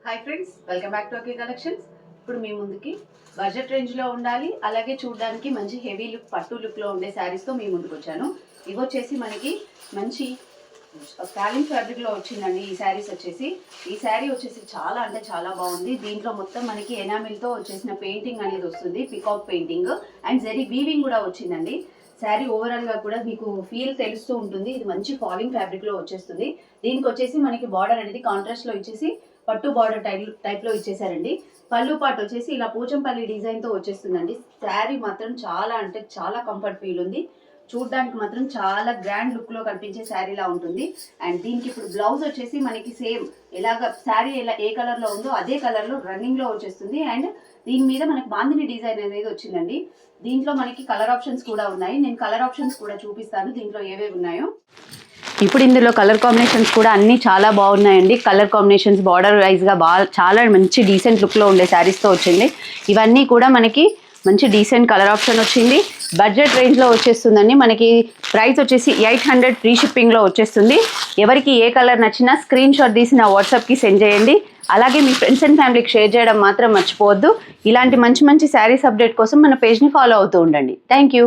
Hi friends, welcome back to okay collections. ఇప్పుడు మీ ముందుకి budget రేంజ్లో ఉండాలి, అలాగే చూడడానికి మంచి హెవీ లుక్ పట్టు లుక్లో ఉండే శారీస్తో మీ ముందుకు వచ్చాను. ఇవి వచ్చేసి మనకి మంచి ఫ్యాలింగ్ ఫ్యాబ్రిక్లో వచ్చిందండి. ఈ శారీస్ వచ్చేసి ఈ శారీ వచ్చేసి చాలా అంటే చాలా బాగుంది. దీంట్లో మొత్తం మనకి ఎనామిల్తో వచ్చేసిన పెయింటింగ్ అనేది వస్తుంది, peacock painting and zari weaving కూడా వచ్చిందండి. శారీ ఓవరాల్గా కూడా మీకు ఫీల్ తెలుస్తూ ఉంటుంది. ఇది మంచి ఫాలింగ్ ఫ్యాబ్రిక్లో వచ్చేస్తుంది. దీనికి వచ్చేసి మనకి బార్డర్ అనేది కాంట్రాస్ట్లో ఇచ్చేసి పట్టు బార్డర్ టైప్లో ఇచ్చేసారండి. పళ్ళు పాటు వచ్చేసి ఇలా పోచంపల్లి డిజైన్తో వచ్చేస్తుందండి. శారీ మాత్రం చాలా అంటే చాలా కంఫర్ట్ ఫీల్ ఉంది. చూడడానికి మాత్రం చాలా గ్రాండ్ లుక్లో కనిపించే శారీలా ఉంటుంది. అండ్ దీనికి ఇప్పుడు బ్లౌజ్ వచ్చేసి మనకి సేమ్ ఎలాగ శారీ ఎలా ఏ కలర్లో ఉందో అదే కలర్లో రన్నింగ్లో వచ్చేస్తుంది. అండ్ దీని మీద మనకి బాందిని డిజైన్ అనేది వచ్చిందండి. దీంట్లో మనకి కలర్ ఆప్షన్స్ కూడా ఉన్నాయి. నేను కలర్ ఆప్షన్స్ కూడా చూపిస్తాను దీంట్లో ఏవేవి ఉన్నాయో. ఇప్పుడు ఇందులో కలర్ కాంబినేషన్స్ కూడా అన్నీ చాలా బాగున్నాయండి. కలర్ కాంబినేషన్స్ బార్డర్ వైజ్గా చాలా మంచి డీసెంట్ లుక్లో ఉండే శారీస్తో వచ్చింది. ఇవన్నీ కూడా మనకి మంచి డీసెంట్ కలర్ ఆప్షన్ వచ్చింది. బడ్జెట్ రేంజ్లో వచ్చేస్తుందండి. మనకి ప్రైస్ వచ్చేసి 800 ఫ్రీ షిప్పింగ్లో వచ్చేస్తుంది. ఎవరికి ఏ కలర్ నచ్చినా స్క్రీన్ షాట్ తీసి నా వాట్సాప్కి సెండ్ చేయండి. అలాగే మీ ఫ్రెండ్స్ అండ్ ఫ్యామిలీకి షేర్ చేయడం మాత్రం మర్చిపోవద్దు. ఇలాంటి మంచి మంచి శారీస్ అప్డేట్ కోసం మన పేజ్ని ఫాలో అవుతూ ఉండండి. Thank you.